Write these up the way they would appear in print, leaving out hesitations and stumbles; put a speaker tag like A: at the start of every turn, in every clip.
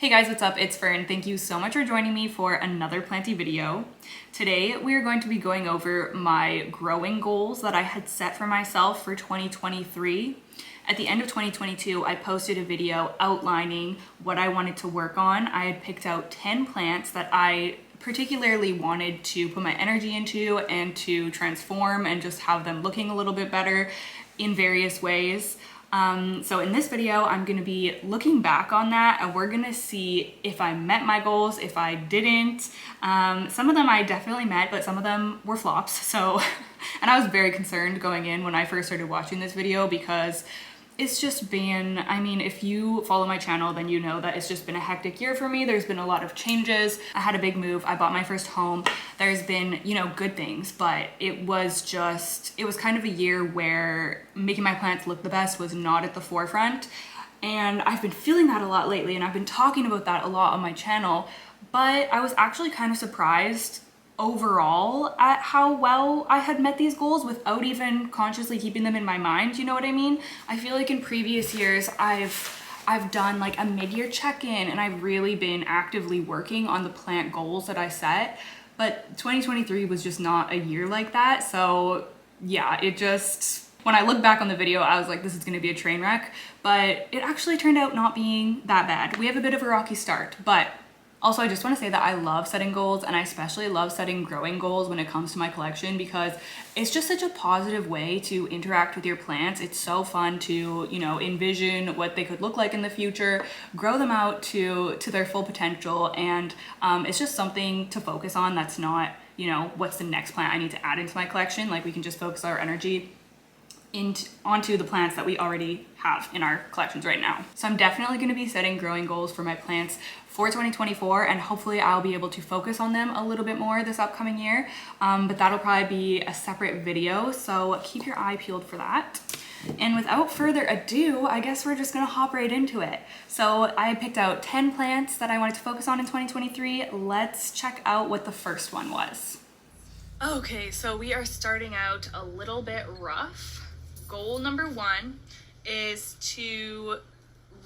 A: Hey guys, what's up? It's Fern. Thank you so much for joining me for another Planty video. Today we are going to be going over my growing goals that I had set for myself for 2023. At the end of 2022, I posted a video outlining what I wanted to work on. I had picked out 10 plants that I particularly wanted to put my energy into and to transform and just have them looking a little bit better in various ways. So in this video, I'm going to be looking back on that and we're going to see if I met my goals, if I didn't. Some of them I definitely met, but some of them were flops. So, and I was very concerned going in when I first started watching this video because it's just been, I mean, if you follow my channel, then you know that it's just been a hectic year for me. There's been a lot of changes. I had a big move. I bought my first home. There's been, you know, good things, but it was kind of a year where making my plants look the best was not at the forefront. And I've been feeling that a lot lately, and I've been talking about that a lot on my channel, but I was actually kind of surprised overall at how well I had met these goals without even consciously keeping them in my mind. You know what I mean? I feel like in previous years I've done like a mid-year check-in and I've really been actively working on the plant goals that I set, but 2023 was just not a year like that. So yeah, when I look back on the video, I was like, this is going to be a train wreck, but it actually turned out not being that bad. We have a bit of a rocky start, but also, I just want to say that I love setting goals, and I especially love setting growing goals when it comes to my collection because it's just such a positive way to interact with your plants. It's so fun to, you know, envision what they could look like in the future, grow them out to their full potential, and it's just something to focus on that's not, you know, what's the next plant I need to add into my collection. Like, we can just focus our energy onto the plants that we already have in our collections right now. So I'm definitely going to be setting growing goals for my plants for 2024, and hopefully I'll be able to focus on them a little bit more this upcoming year, but that'll probably be a separate video, so keep your eye peeled for that. And without further ado, I guess we're just gonna hop right into it. So I picked out 10 plants that I wanted to focus on in 2023. Let's check out what the first one was. Okay, so we are starting out a little bit rough. Goal number one is to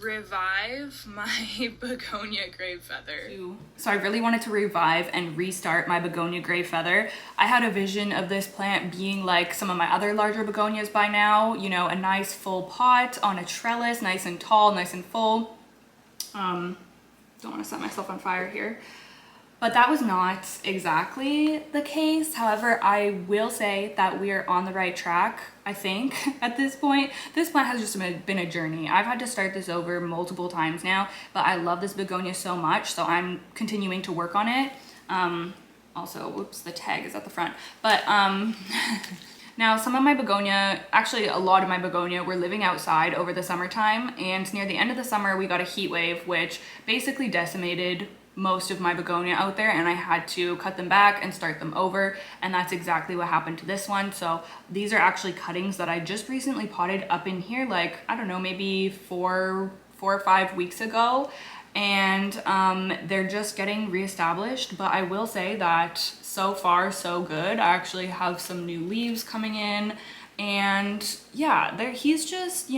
A: revive my begonia gray feather. So I really wanted to revive and restart my begonia gray feather. I had a vision of this plant being like some of my other larger begonias by now, you know, a nice full pot on a trellis, nice and tall, nice and full. Don't want to set myself on fire here. But that was not exactly the case. However, I will say that we are on the right track, I think, at this point. This plant has just been a journey. I've had to start this over multiple times now, but I love this begonia so much, so I'm continuing to work on it. Also, whoops, the tag is at the front. But now some of my begonia, actually a lot of my begonia, were living outside over the summertime, and near the end of the summer we got a heat wave, which basically decimated most of my begonia out there, and I had to cut them back and start them over, and that's exactly what happened to this one. So these are actually cuttings that I just recently potted up in here, like, I don't know, maybe four or 5 weeks ago, and they're just getting reestablished. But I will say that so far so good. I actually have some new leaves coming in, and yeah, he's just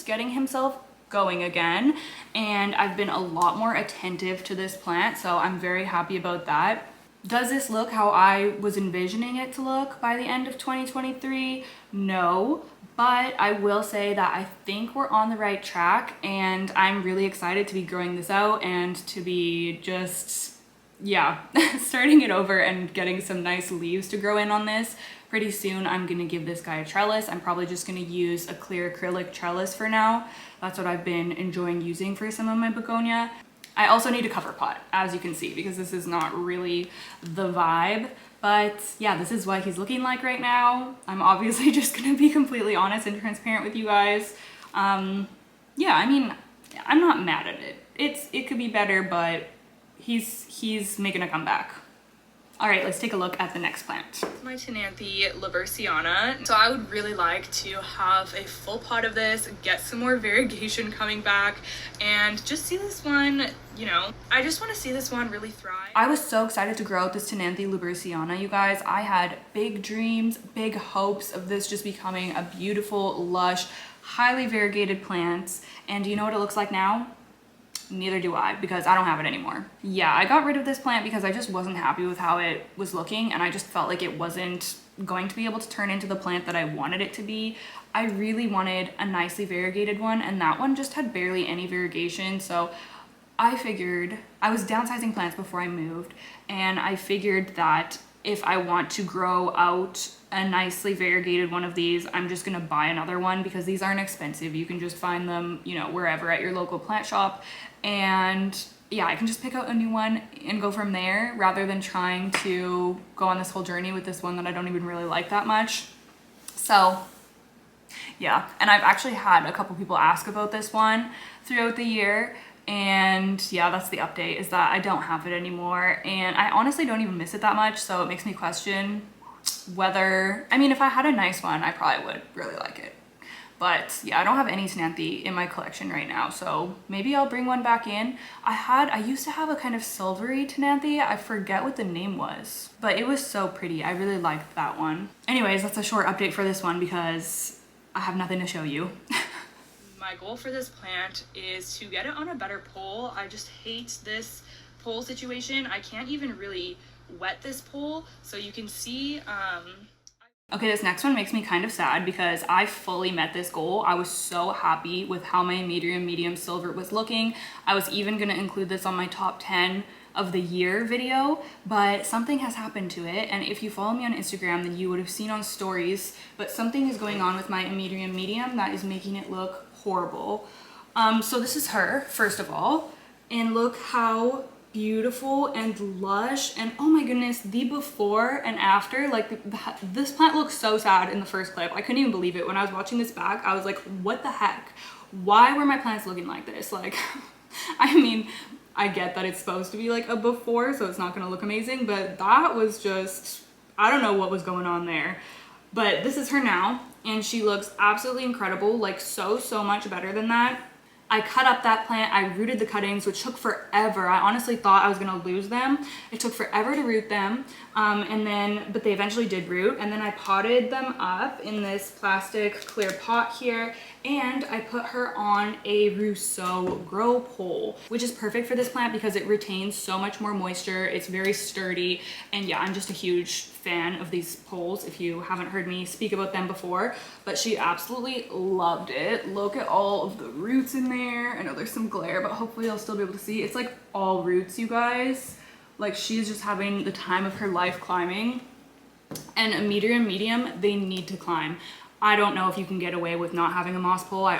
A: getting himself going again, and I've been a lot more attentive to this plant, so I'm very happy about that. Does this look how I was envisioning it to look by the end of 2023? No, but I will say that I think we're on the right track, and I'm really excited to be growing this out and to be just, yeah, starting it over and getting some nice leaves to grow in on this. Pretty soon I'm gonna give this guy a trellis. I'm probably just gonna use a clear acrylic trellis for now. That's what I've been enjoying using for some of my begonia. I also need a cover pot, as you can see, because this is not really the vibe. But yeah, this is what he's looking like right now. I'm obviously just gonna be completely honest and transparent with you guys. Yeah, I mean, I'm not mad at it. It could be better, but he's making a comeback. All right, let's take a look at the next plant. My ctenanthe lubbersiana. So I would really like to have a full pot of this, get some more variegation coming back, and just see this one, you know, I just want to see this one really thrive. I was so excited to grow out this ctenanthe lubbersiana, you guys. I had big dreams, big hopes of this just becoming a beautiful, lush, highly variegated plant. And do you know what it looks like now? Neither do I, because I don't have it anymore. Yeah, I got rid of this plant because I just wasn't happy with how it was looking, and I just felt like it wasn't going to be able to turn into the plant that I wanted it to be. I really wanted a nicely variegated one, and that one just had barely any variegation. So I figured, I was downsizing plants before I moved, and I figured that if I want to grow out a nicely variegated one of these, I'm just gonna buy another one, because these aren't expensive. You can just find them, you know, wherever at your local plant shop. And yeah, I can just pick out a new one and go from there, rather than trying to go on this whole journey with this one that I don't even really like that much. So yeah, and I've actually had a couple people ask about this one throughout the year, and yeah, that's the update, is that I don't have it anymore, and I honestly don't even miss it that much. So it makes me question whether, I mean, if I had a nice one, I probably would really like it. But yeah, I don't have any ctenanthe in my collection right now, so maybe I'll bring one back in. I used to have a kind of silvery ctenanthe. I forget what the name was, but it was so pretty. I really liked that one. Anyways, that's a short update for this one because I have nothing to show you. My goal for this plant is to get it on a better pole. I just hate this pole situation. I can't even really wet this pole, so you can see okay, this next one makes me kind of sad because I fully met this goal. I was so happy with how my amydrium medium silver was looking. I was even gonna include this on my top 10 of the year video, but something has happened to it. And if you follow me on Instagram, then you would have seen on stories, but something is going on with my amydrium medium that is making it look horrible. So this is her, first of all, and look how beautiful and lush, and oh my goodness, the before and after, like this plant looks so sad in the first clip. I couldn't even believe it. When I was watching this back, I was like, what the heck? Why were my plants looking like this? Like, I mean, I get that it's supposed to be like a before, so it's not gonna look amazing, but that was just, I don't know what was going on there. But this is her now, and she looks absolutely incredible, like so much better than that. I cut up that plant, I rooted the cuttings, which took forever. I honestly thought I was gonna lose them. It took forever to root them, but they eventually did root, and then I potted them up in this plastic clear pot here, and I put her on a Rousseau grow pole, which is perfect for this plant because it retains so much more moisture. It's very sturdy, and yeah, I'm just a huge fan of these poles, if you haven't heard me speak about them before. But she absolutely loved it. Look at all of the roots in there. I know there's some glare, but hopefully you'll still be able to see. It's like all roots, you guys. Like, she's just having the time of her life climbing. And amydrium medium, they need to climb. I don't know if you can get away with not having a moss pole. I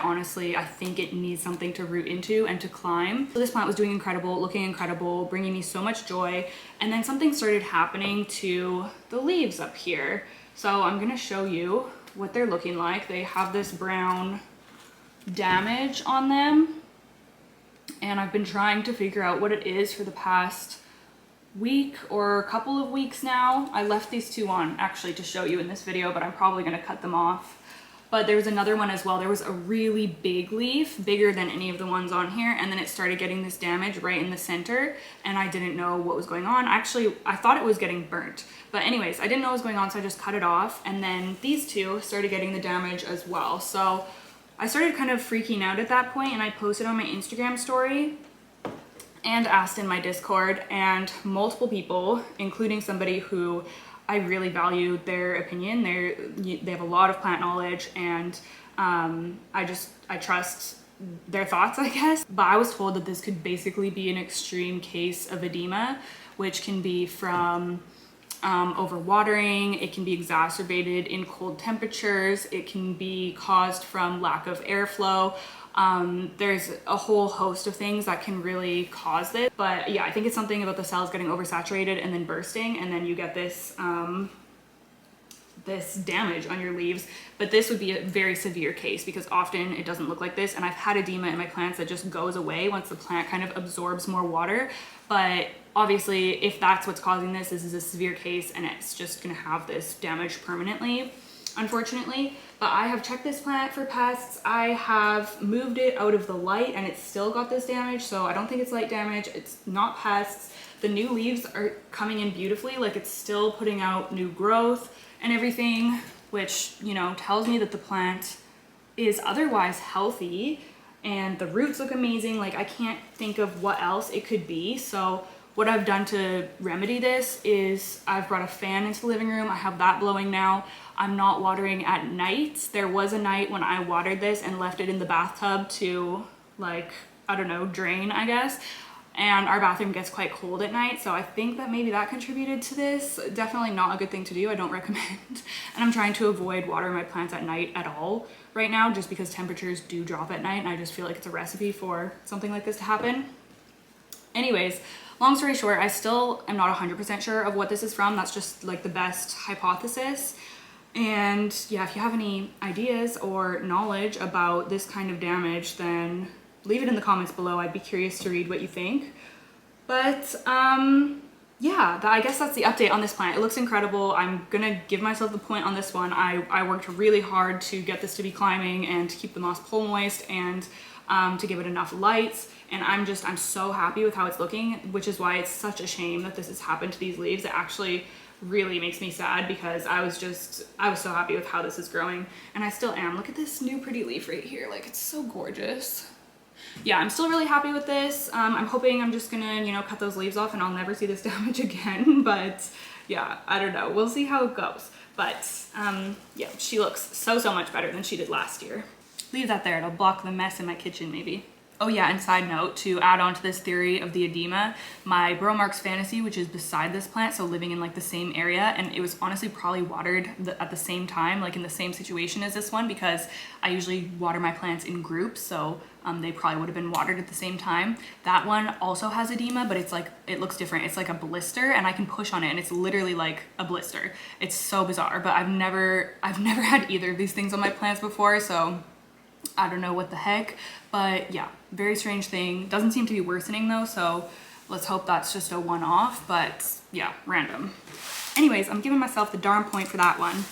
A: think it needs something to root into and to climb. So this plant was doing incredible, looking incredible, bringing me so much joy. And then something started happening to the leaves up here. So I'm gonna show you what they're looking like. They have this brown damage on them, and I've been trying to figure out what it is for the past week or a couple of weeks now. I left these two on actually to show you in this video, but I'm probably gonna cut them off. But there was another one as well. There was a really big leaf, bigger than any of the ones on here, and then it started getting this damage right in the center, and I didn't know what was going on. Actually, I thought it was getting burnt. But anyways, I didn't know what was going on, so I just cut it off, and then these two started getting the damage as well. So I started kind of freaking out at that point, and I posted on my Instagram story and asked in my Discord, and multiple people, including somebody who I really valued their opinion. They have a lot of plant knowledge, and I trust their thoughts, I guess. But I was told that this could basically be an extreme case of oedema, which can be from overwatering, it can be exacerbated in cold temperatures, it can be caused from lack of airflow. There's a whole host of things that can really cause this. But yeah, I think it's something about the cells getting oversaturated and then bursting, and then you get this this damage on your leaves. But this would be a very severe case because often it doesn't look like this, and I've had edema in my plants that just goes away once the plant kind of absorbs more water. But obviously, if that's what's causing this is a severe case, and it's just gonna have this damage permanently, unfortunately. But I have checked this plant for pests. I have moved it out of the light, and it's still got this damage, so I don't think it's light damage. It's not pests. The new leaves are coming in beautifully, like it's still putting out new growth and everything, which, you know, tells me that the plant is otherwise healthy. and the roots look amazing. Like I can't think of what else it could be. So what I've done to remedy this is I've brought a fan into the living room. I have that blowing now. I'm not watering at night. There was a night when I watered this and left it in the bathtub to, like, I don't know, drain, I guess. And our bathroom gets quite cold at night, so I think that maybe that contributed to this. Definitely not a good thing to do. I don't recommend. And I'm trying to avoid watering my plants at night at all right now, just because temperatures do drop at night, and I just feel like it's a recipe for something like this to happen. Anyways, long story short, I still am not 100% sure of what this is from. That's just like the best hypothesis. And yeah, if you have any ideas or knowledge about this kind of damage, then leave it in the comments below. I'd be curious to read what you think. But yeah, I guess that's the update on this plant. It looks incredible. I'm gonna give myself the point on this one. I worked really hard to get this to be climbing and to keep the moss pole moist and to give it enough lights. And I'm so happy with how it's looking, which is why it's such a shame that this has happened to these leaves. It actually really makes me sad because I was so happy with how this is growing, and I still am. Look at this new pretty leaf right here. Like, it's so gorgeous. Yeah, I'm still really happy with this. I'm hoping I'm just gonna, you know, cut those leaves off and I'll never see this damage again. But yeah, I don't know. We'll see how it goes. But yeah, she looks so much better than she did last year. Leave that there. It'll block the mess in my kitchen maybe. Oh yeah, and side note, to add on to this theory of the edema, my Bromarks Fantasy, which is beside this plant, so living in like the same area, and it was honestly probably watered at the same time, like in the same situation as this one, because I usually water my plants in groups, so they probably would have been watered at the same time. That one also has edema, but it's like, it looks different. It's like a blister, and I can push on it and it's literally like a blister. It's so bizarre, but I've never had either of these things on my plants before, so I don't know what the heck. But yeah, very strange thing. Doesn't seem to be worsening though, so let's hope that's just a one-off. But yeah, random. Anyways, I'm giving myself the darn point for that one.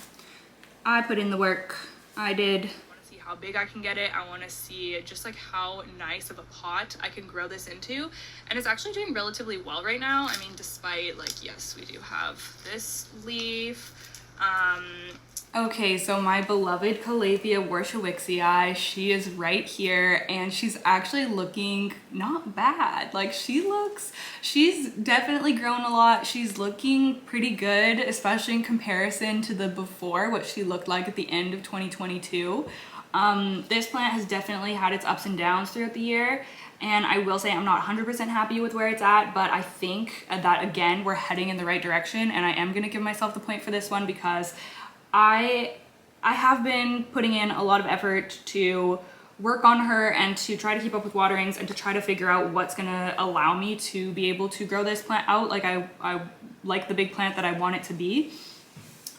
A: I put in the work. I did. I want to see how big I can get it. I want to see just like how nice of a pot I can grow this into. And it's actually doing relatively well right now. I mean, despite, like, yes, we do have this leaf. Okay, so my beloved Calathea warscewiczii, she is right here, and she's actually looking not bad. Like, she's definitely grown a lot. She's looking pretty good, especially in comparison to the before, what she looked like at the end of 2022. This plant has definitely had its ups and downs throughout the year, and I will say I'm not 100% happy with where it's at, but I think that, again, we're heading in the right direction, and I am gonna give myself the point for this one because I have been putting in a lot of effort to work on her and to try to keep up with waterings and to try to figure out what's gonna allow me to be able to grow this plant out like I like the big plant that I want it to be.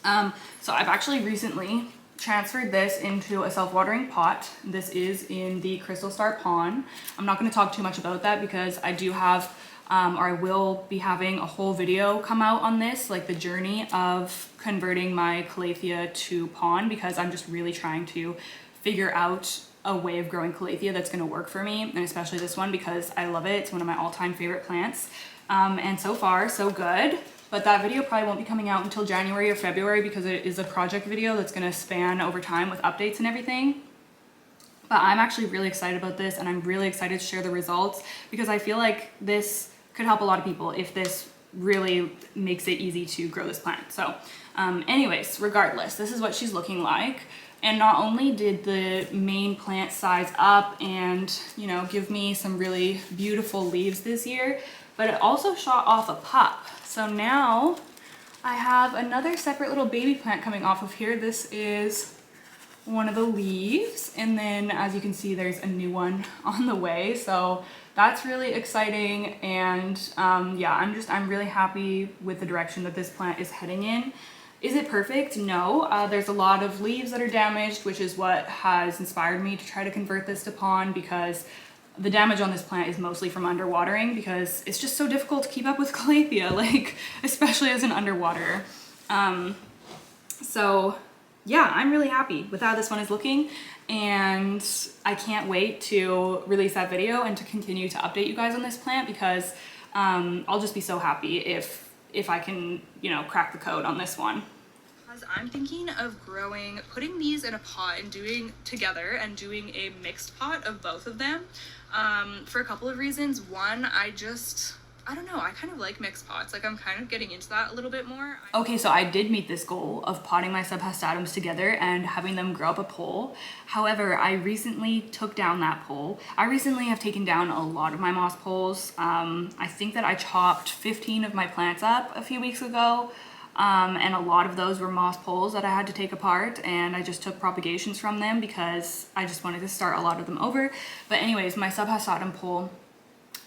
A: So I've actually recently transferred this into a self-watering pot. This is in the Crystal Star Pond. I'm not going to talk too much about that because I do have or I will be having a whole video come out on this, like the journey of converting my Calathea to pond, because I'm just really trying to figure out a way of growing Calathea that's going to work for me, and especially this one because I love it. It's one of my all-time favorite plants, and so far so good. But that video probably won't be coming out until January or February because it is a project video that's going to span over time with updates and everything. But I'm actually really excited about this, and I'm really excited to share the results because I feel like this could help a lot of people if this really makes it easy to grow this plant. So anyways, regardless, this is what she's looking like. And not only did the main plant size up and, you know, give me some really beautiful leaves this year, but it also shot off a pup. So now I have another separate little baby plant coming off of here. This is one of the leaves, and then as you can see there's a new one on the way, so that's really exciting. And yeah, I'm really happy with the direction that this plant is heading in. Is it perfect? No. There's a lot of leaves that are damaged, which is what has inspired me to try to convert this to pond, because the damage on this plant is mostly from underwatering, because it's just so difficult to keep up with Calathea, like especially as an underwater. So yeah, I'm really happy with how this one is looking, and I can't wait to release that video and to continue to update you guys on this plant, because I'll just be so happy if I can, you know, crack the code on this one. I'm thinking of putting these in a pot and doing a mixed pot of both of them for a couple of reasons. One, I don't know, I kind of like mixed pots. Like, I'm kind of getting into that a little bit more. Okay, so I did meet this goal of potting my subhastatums together and having them grow up a pole. However, I recently took down that pole. I recently have taken down a lot of my moss poles. I think that I chopped 15 of my plants up a few weeks ago. And a lot of those were moss poles that I had to take apart, and I just took propagations from them because I just wanted to start a lot of them over. But anyways, my subhastatum pole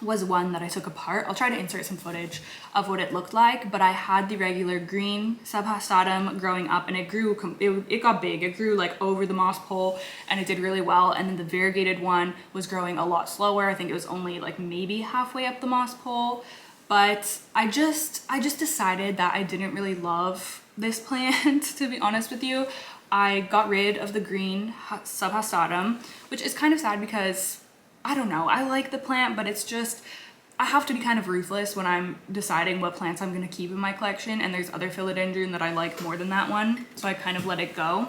A: was one that I took apart. I'll try to insert some footage of what it looked like, but I had the regular green subhastatum growing up, and it got big. It grew like over the moss pole and it did really well. And then the variegated one was growing a lot slower. I think it was only like maybe halfway up the moss pole. But I just decided that I didn't really love this plant, to be honest with you. I got rid of the green subhastatum, which is kind of sad because I don't know, I like the plant, but it's just, I have to be kind of ruthless when I'm deciding what plants I'm gonna keep in my collection, and there's other philodendron that I like more than that one, so I kind of let it go.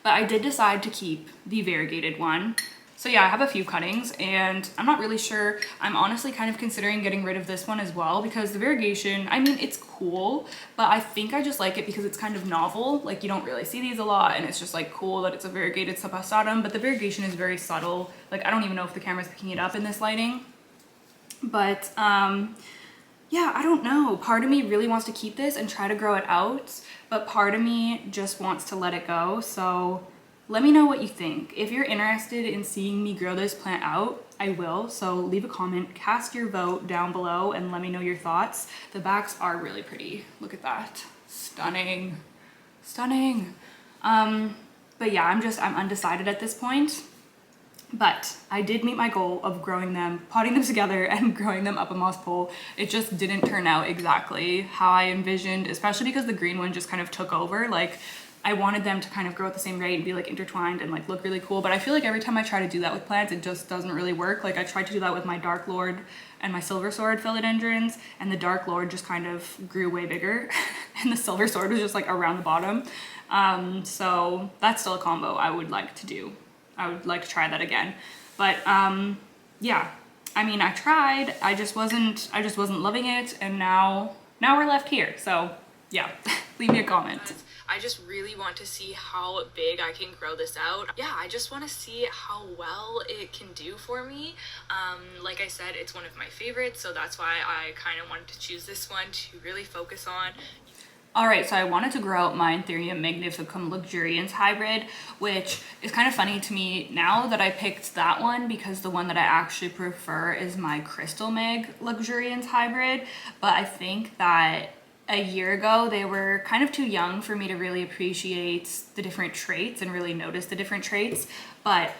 A: But I did decide to keep the variegated one. So yeah, I have a few cuttings, and I'm not really sure. I'm honestly kind of considering getting rid of this one as well, because the variegation, I mean, it's cool, but I think I just like it because it's kind of novel. Like, you don't really see these a lot, and it's just like cool that it's a variegated subhastatum, but the variegation is very subtle. Like, I don't even know if the camera's picking it up in this lighting. But yeah, I don't know. Part of me really wants to keep this and try to grow it out, but part of me just wants to let it go. So let me know what you think. If you're interested in seeing me grow this plant out, I will. So leave a comment, cast your vote down below, and let me know your thoughts. The backs are really pretty. Look at that. Stunning. Stunning. But yeah, I'm undecided at this point. But I did meet my goal of growing them, potting them together and growing them up a moss pole. It just didn't turn out exactly how I envisioned, especially because the green one just kind of took over. Like, I wanted them to kind of grow at the same rate and be like intertwined and like look really cool, but I feel like every time I try to do that with plants, it just doesn't really work. Like, I tried to do that with my Dark Lord and my Silver Sword philodendrons, and the Dark Lord just kind of grew way bigger and the Silver Sword was just like around the bottom. So that's still a combo I would like to do. I would like to try that again. But yeah, I mean, I tried, I just wasn't loving it, and now we're left here. So yeah, leave me a comment. I just really want to see how big I can grow this out. Yeah, I just want to see how well it can do for me. Like I said, it's one of my favorites, so that's why I kind of wanted to choose this one to really focus on. All right, so I wanted to grow out my anthurium magnificum luxurians hybrid, which is kind of funny to me now that I picked that one, because the one that I actually prefer is my crystal mag luxurians hybrid. But I think that a year ago they were kind of too young for me to really appreciate the different traits and really notice the different traits. But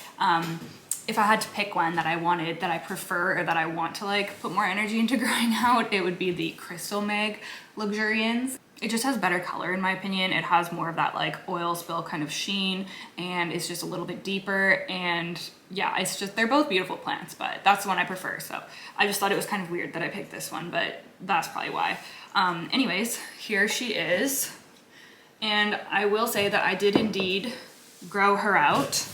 A: if I had to pick one that I prefer, or that I want to like put more energy into growing out, it would be the crystal mag luxurians. It just has better color in my opinion. It has more of that like oil spill kind of sheen, and it's just a little bit deeper, and yeah, it's just, they're both beautiful plants, but that's the one I prefer. So I just thought it was kind of weird that I picked this one, but that's probably why. Anyways, here she is, and I will say that I did indeed grow her out.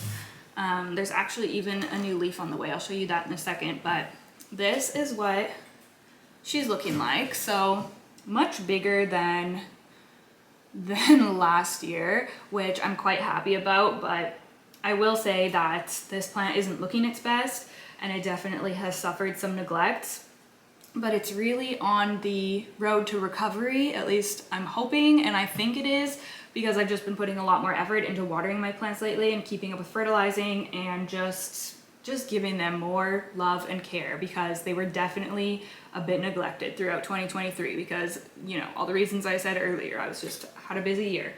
A: There's actually even a new leaf on the way. I'll show you that in a second, but this is what she's looking like. So much bigger than last year, which I'm quite happy about, but I will say that this plant isn't looking its best, and it definitely has suffered some neglect, but it's really on the road to recovery. At least I'm hoping, and I think it is, because I've just been putting a lot more effort into watering my plants lately and keeping up with fertilizing and just giving them more love and care, because they were definitely a bit neglected throughout 2023 because, you know, all the reasons I said earlier. I was just had a busy year.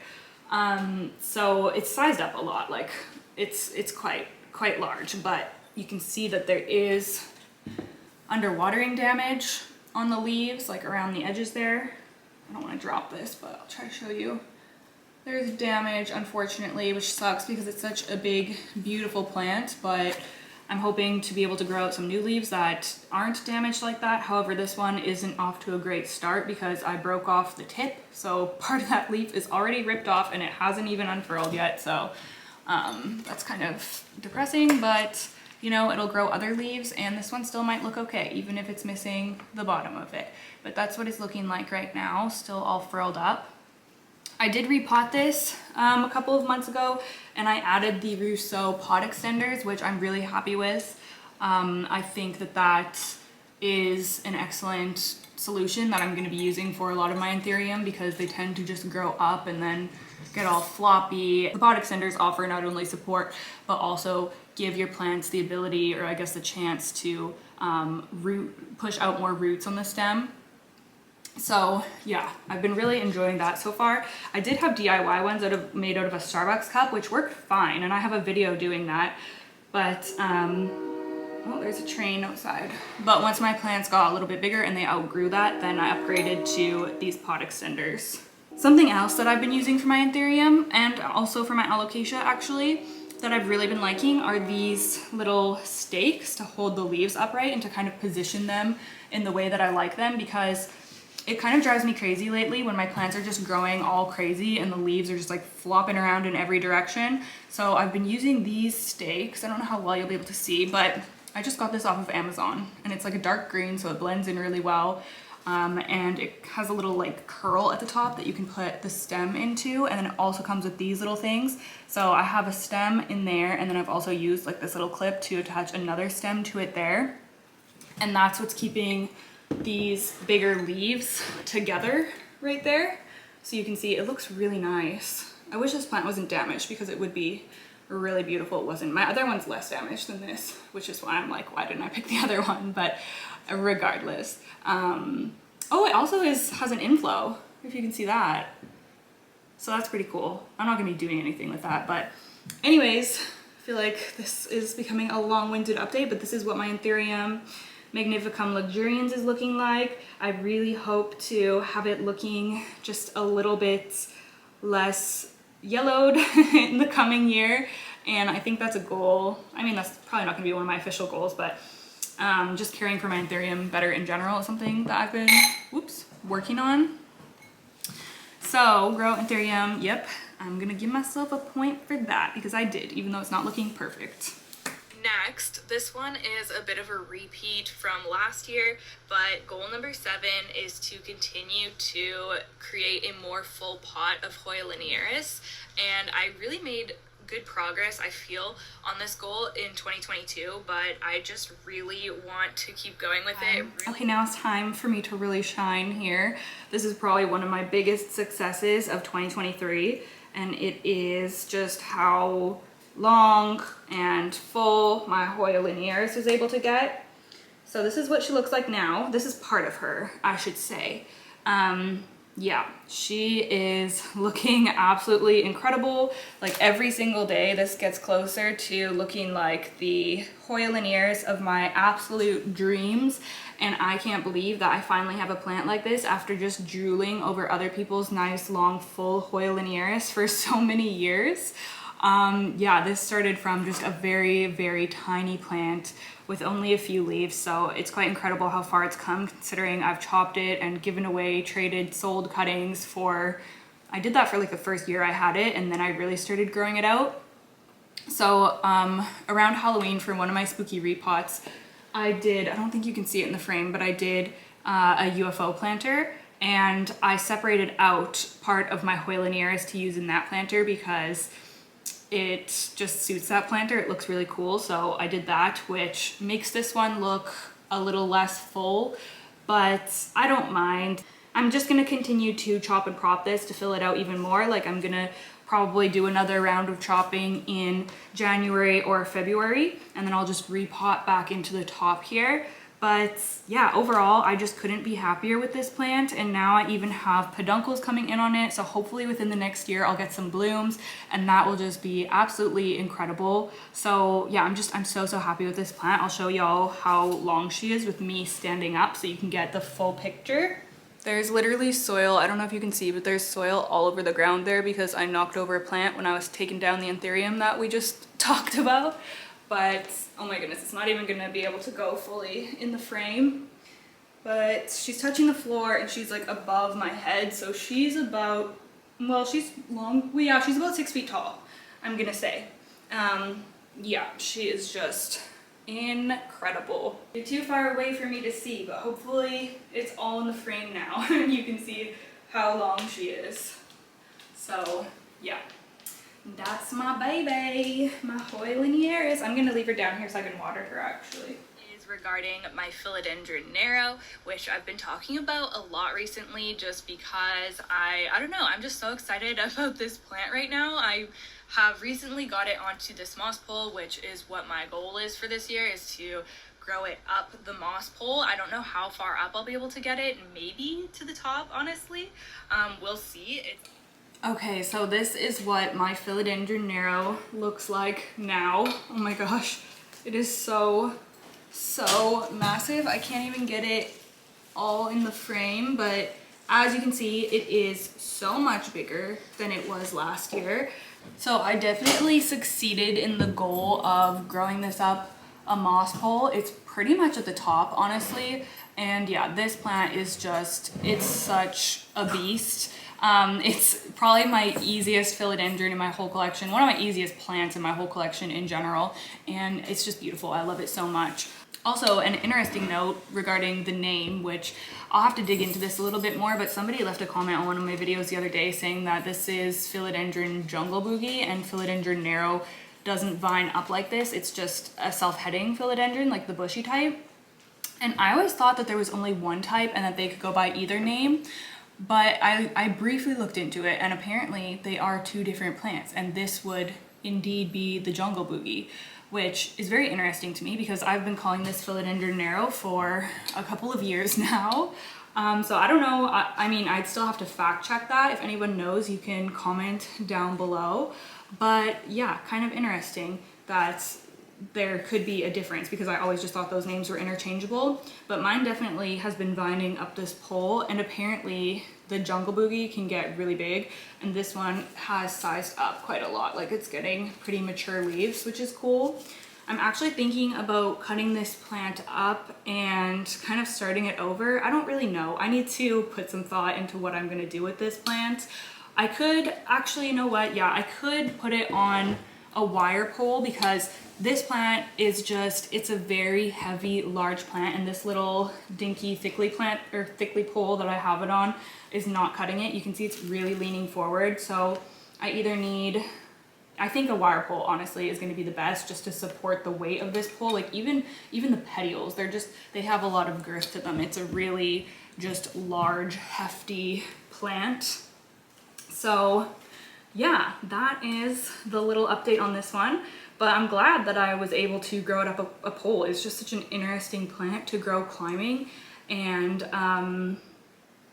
A: So it's sized up a lot. Like, it's quite large, but you can see that there is underwatering damage on the leaves, like around the edges there. I don't want to drop this, but I'll try to show you. There's damage, unfortunately, which sucks because it's such a big, beautiful plant, but I'm hoping to be able to grow out some new leaves that aren't damaged like that. However, this one isn't off to a great start because I broke off the tip. So part of that leaf is already ripped off and it hasn't even unfurled yet. So that's kind of depressing, but you know, it'll grow other leaves and this one still might look okay, even if it's missing the bottom of it. But that's what it's looking like right now, still all furled up. I did repot this a couple of months ago and I added the Rousseau pot extenders, which I'm really happy with. I think that that is an excellent solution that I'm going to be using for a lot of my anthurium because they tend to just grow up and then get all floppy. The pot extenders offer not only support but also give your plants the ability, or I guess the chance, to push out more roots on the stem. So yeah, I've been really enjoying that so far. I did have DIY ones made out of a Starbucks cup, which worked fine, and I have a video doing that. But, oh, there's a train outside. But once my plants got a little bit bigger and they outgrew that, then I upgraded to these pot extenders. Something else that I've been using for my anthurium, and also for my alocasia actually, that I've really been liking are these little stakes to hold the leaves upright and to kind of position them in the way that I like them, because it kind of drives me crazy lately when my plants are just growing all crazy and the leaves are just like flopping around in every direction. So I've been using these stakes. I don't know how well you'll be able to see, but I just got this off of Amazon and it's like a dark green, so it blends in really well. And it has a little like curl at the top that you can put the stem into, and then it also comes with these little things. So I have a stem in there, and then I've also used like this little clip to attach another stem to it there. And that's what's keeping these bigger leaves together right there. So you can see it looks really nice. I wish this plant wasn't damaged because it would be really beautiful. It wasn't. My other one's less damaged than this, which is why I'm like, why didn't I pick the other one? But regardless. Oh, it also has an inflow, if you can see that. So that's pretty cool. I'm not gonna be doing anything with that, but anyways, I feel like this is becoming a long-winded update, but this is what my anthurium magnificum luxurians is looking like. I really hope to have it looking just a little bit less yellowed in the coming year, and I think that's a goal. I mean, that's probably not gonna be one of my official goals, but just caring for my anthurium better in general is something that I've been, working on. So, grow anthurium, yep, I'm gonna give myself a point for that because I did, even though it's not looking perfect. Next, this one is a bit of a repeat from last year, but goal number 7 is to continue to create a more full pot of Hoya linearis, and I really made good progress, I feel, on this goal in 2022, but I just really want to keep going with it. Okay, now it's time for me to really shine here. This is probably one of my biggest successes of 2023, and it is just how long and full my Hoya linearis was able to get. So this is what she looks like now. This is part of her, I should say. Yeah, she is looking absolutely incredible. Like every single day, this gets closer to looking like the Hoya linearis of my absolute dreams. And I can't believe that I finally have a plant like this after just drooling over other people's nice, long, full Hoya linearis for so many years. Yeah, this started from just a very, very tiny plant with only a few leaves, so it's quite incredible how far it's come, considering I've chopped it and given away, traded, sold cuttings for, I did that for like the first year I had it, and then I really started growing it out. So around Halloween, for one of my spooky repots, I don't think you can see it in the frame, but I did a UFO planter, and I separated out part of my Hoya linearis to use in that planter because it just suits that planter. It looks really cool. So I did that, which makes this one look a little less full, but I don't mind. I'm just gonna continue to chop and prop this to fill it out even more. Like I'm gonna probably do another round of chopping in January or February, and then I'll just repot back into the top here. But yeah, overall, I just couldn't be happier with this plant, and now I even have peduncles coming in on it, so hopefully within the next year I'll get some blooms, and that will just be absolutely incredible. So yeah, I'm so happy with this plant. I'll show y'all how long she is with me standing up so you can get the full picture. There's literally soil, I don't know if you can see, but there's soil all over the ground there because I knocked over a plant when I was taking down the anthurium that we just talked about. but oh my goodness, it's not even gonna be able to go fully in the frame. But she's touching the floor and she's like above my head, so she's about, well, she's long, well, yeah, she's about 6 feet tall, I'm gonna say. Yeah, she is just incredible. You're too far away for me to see, but hopefully it's all in the frame now and you can see how long she is. So yeah, that's my baby, my Hoya linearis. I'm gonna leave her down here so I can water her actually. Regarding my philodendron narrow, which I've been talking about a lot recently just because I don't know, I'm just so excited about this plant right now. I have recently got it onto this moss pole, which is what my goal is for this year, is to grow it up the moss pole. I don't know how far up I'll be able to get it, maybe to the top, honestly. We'll see. Okay, so this is what my philodendron narrow looks like now. Oh my gosh, it is so massive. I can't even get it all in the frame, but as you can see, it is so much bigger than it was last year. So I definitely succeeded in the goal of growing this up a moss pole. It's pretty much at the top, honestly. And yeah, this plant is just, it's such a beast. It's probably my easiest philodendron in my whole collection, one of my easiest plants in my whole collection in general, and it's just beautiful. I love it so much. Also, an interesting note regarding the name, which I'll have to dig into this a little bit more, but somebody left a comment on one of my videos the other day saying that this is philodendron jungle boogie and philodendron narrow doesn't vine up like this. It's just a self-heading philodendron, like the bushy type. And I always thought that there was only one type and that they could go by either name. But I briefly looked into it, and apparently they are two different plants, and this would indeed be the jungle boogie, which is very interesting to me because I've been calling this philodendron narrow for a couple of years now. So I don't know, I mean, I'd still have to fact check that. If anyone knows, you can comment down below. But yeah, kind of interesting that there could be a difference because I always just thought those names were interchangeable. But mine definitely has been vining up this pole, and apparently the jungle boogie can get really big, and this one has sized up quite a lot. Like, it's getting pretty mature leaves, which is cool. I'm actually thinking about cutting this plant up and kind of starting it over. I don't really know. I need to put some thought into what I'm gonna do with this plant. I could actually, you know what? Yeah, I could put it on a wire pole because this plant is just, it's a very heavy, large plant, and this little dinky thickly pole that I have it on is not cutting it. You can see it's really leaning forward. So I either need, I think a wire pole honestly is going to be the best just to support the weight of this pole. Like even the petioles, they have a lot of girth to them. It's a really just large, hefty plant. So yeah, that is the little update on this one. But I'm glad that I was able to grow it up a pole. It's just such an interesting plant to grow climbing, and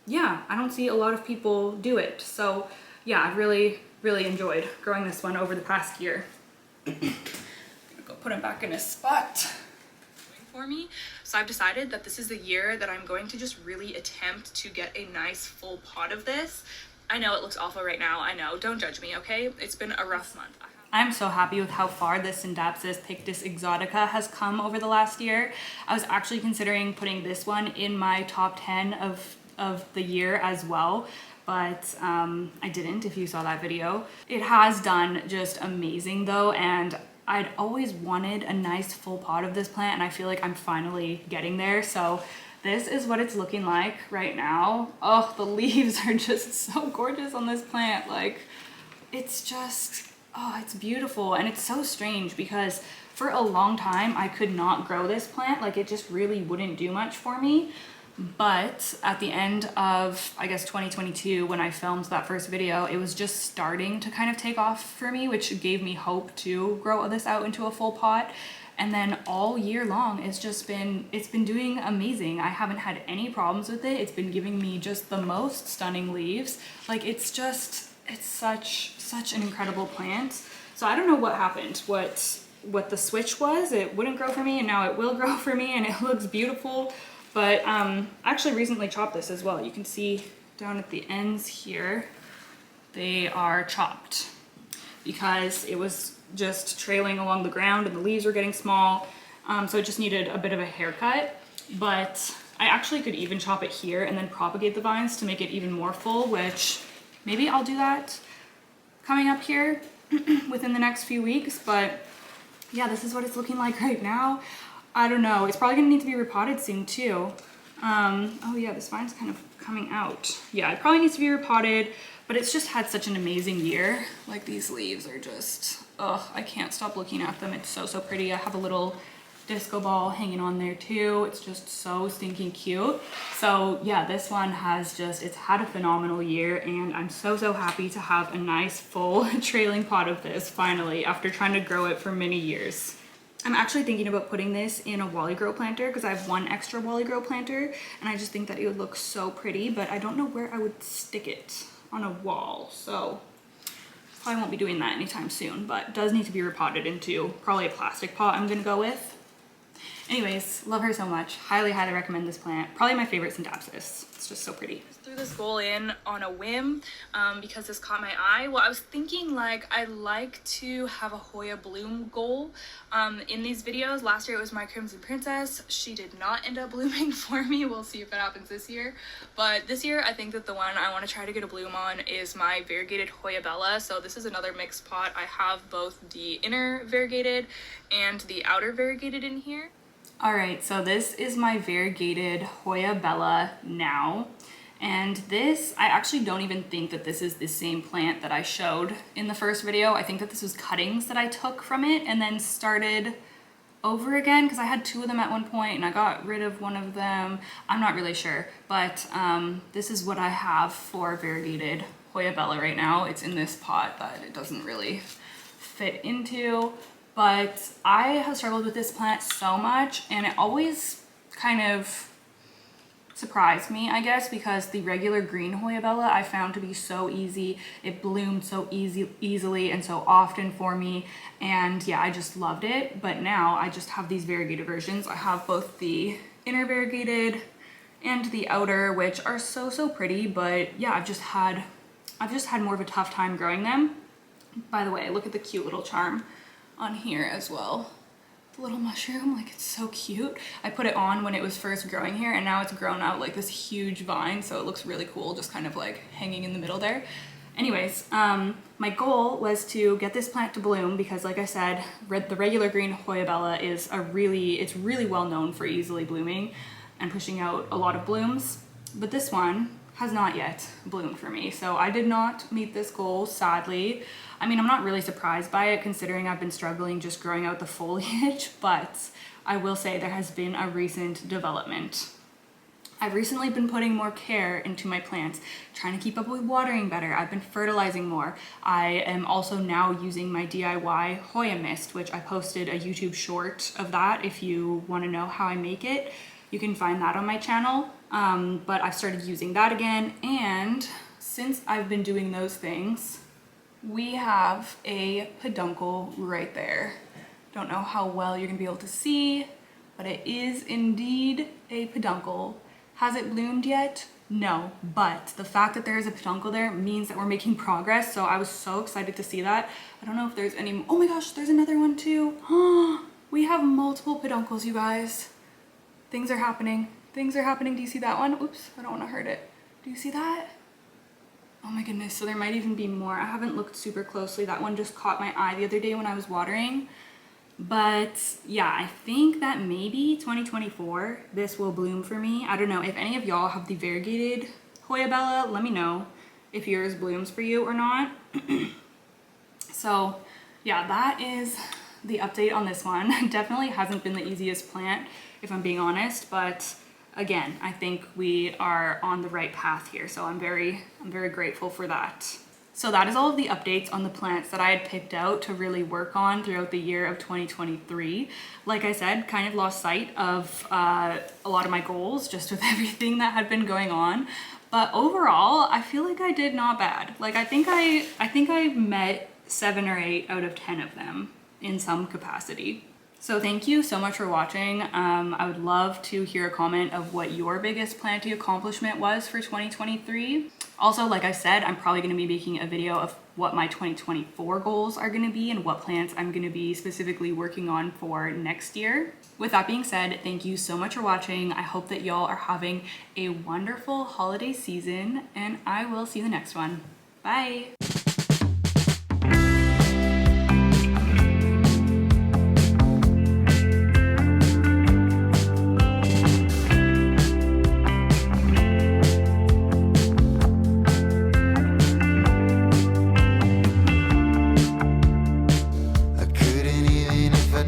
A: yeah, I don't see a lot of people do it. So yeah, I've really enjoyed growing this one over the past year. I'm gonna go put him back in his spot for me. So I've decided that this is the year that I'm going to just really attempt to get a nice full pot of this. I know it looks awful right now, I know, don't judge me, okay? It's been a rough month. I'm so happy with how far this scindapsus pictus exotica has come over the last year. I was actually considering putting this one in my top 10 of the year as well, but I didn't, if you saw that video. It has done just amazing though, and I'd always wanted a nice full pot of this plant, and I feel like I'm finally getting there. So this is what it's looking like right now. Oh, the leaves are just so gorgeous on this plant. Like, it's just, oh, it's beautiful. And it's so strange because for a long time I could not grow this plant. Like, it just really wouldn't do much for me. But at the end of, I guess, 2022, when I filmed that first video, it was just starting to kind of take off for me, which gave me hope to grow this out into a full pot. And then all year long, it's been doing amazing. I haven't had any problems with it. It's been giving me just the most stunning leaves. Like, it's such an incredible plant. So I don't know what happened, what the switch was. It wouldn't grow for me, and now it will grow for me, and it looks beautiful. But I actually recently chopped this as well. You can see down at the ends here, they are chopped because it was just trailing along the ground and the leaves were getting small. So it just needed a bit of a haircut, but I actually could even chop it here and then propagate the vines to make it even more full, which maybe I'll do that coming up here within the next few weeks. But yeah, this is what it's looking like right now. I don't know, it's probably gonna need to be repotted soon too. Oh yeah, this vine's kind of coming out. Yeah, it probably needs to be repotted, but it's just had such an amazing year. Like, these leaves are just, oh, I can't stop looking at them. It's so, so pretty. I have a little disco ball hanging on there too. It's just so stinking cute. So yeah, this one has just, it's had a phenomenal year, and I'm so, so happy to have a nice full trailing pot of this finally after trying to grow it for many years. I'm actually thinking about putting this in a wally grow planter because I have one extra wally grow planter, and I just think that it would look so pretty, but I don't know where I would stick it on a wall. So probably won't be doing that anytime soon, but does need to be repotted into probably a plastic pot I'm gonna go with. Anyways, love her so much. Highly, highly recommend this plant. Probably my favorite scindapsus. It's just so pretty. Threw this goal in on a whim because this caught my eye. Well, I was thinking, like, I like to have a Hoya bloom goal in these videos. Last year it was my Crimson Princess. She did not end up blooming for me. We'll see if it happens this year. But this year I think that the one I want to try to get a bloom on is my variegated Hoya Bella. So this is another mixed pot. I have both the inner variegated and the outer variegated in here. All right, so this is my variegated Hoya Bella now. And this, I actually don't even think that this is the same plant that I showed in the first video. I think that this was cuttings that I took from it and then started over again, because I had two of them at one point and I got rid of one of them. I'm not really sure, but this is what I have for variegated Hoya Bella right now. It's in this pot that it doesn't really fit into. But I have struggled with this plant so much, and it always kind of surprised me, I guess, because the regular green Hoya Bella I found to be so easy. It bloomed so easily and so often for me, and yeah, I just loved it. But now I just have these variegated versions. I have both the inner variegated and the outer, which are so, so pretty. But yeah, I've just had more of a tough time growing them. By the way, look at the cute little charm on here as well. The little mushroom, like, it's so cute. I put it on when it was first growing here, and now it's grown out like this huge vine, so it looks really cool, just kind of like hanging in the middle there. Anyways, my goal was to get this plant to bloom because, like I said, the regular green Hoya Bella is it's really well known for easily blooming and pushing out a lot of blooms, but this one has not yet bloomed for me. So I did not meet this goal, sadly. I mean, I'm not really surprised by it considering I've been struggling just growing out the foliage, but I will say there has been a recent development. I've recently been putting more care into my plants, trying to keep up with watering better. I've been fertilizing more. I am also now using my DIY Hoya mist, which I posted a YouTube short of that. If you want to know how I make it, you can find that on my channel. But I've started using that again, and since I've been doing those things, we have a peduncle right there. Don't know how well you're gonna be able to see, but it is indeed a peduncle. Has it bloomed yet? No, but the fact that there is a peduncle there means that we're making progress, so I was so excited to see that. I don't know if there's any, oh my gosh, there's another one too. We have multiple peduncles, you guys. Things are happening. Things are happening. Do you see that one? Oops, I don't want to hurt it. Do you see that? Oh my goodness, so there might even be more. I haven't looked super closely. That one just caught my eye the other day when I was watering. But yeah, I think that maybe 2024, this will bloom for me. I don't know, if any of y'all have the variegated Hoya Bella, let me know if yours blooms for you or not. So yeah, that is the update on this one. Definitely hasn't been the easiest plant, if I'm being honest, but again, I think we are on the right path here, so I'm very grateful for that. So that is all of the updates on the plants that I had picked out to really work on throughout the year of 2023. Like I said, kind of lost sight of a lot of my goals just with everything that had been going on. But overall, I feel like I did not bad. Like, I think I met 7 or 8 out of 10 of them in some capacity. So thank you so much for watching. I would love to hear a comment of what your biggest planty accomplishment was for 2023. Also, like I said, I'm probably going to be making a video of what my 2024 goals are going to be and what plants I'm going to be specifically working on for next year. With that being said, thank you so much for watching. I hope that y'all are having a wonderful holiday season, and I will see you in the next one. Bye!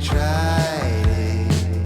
B: Try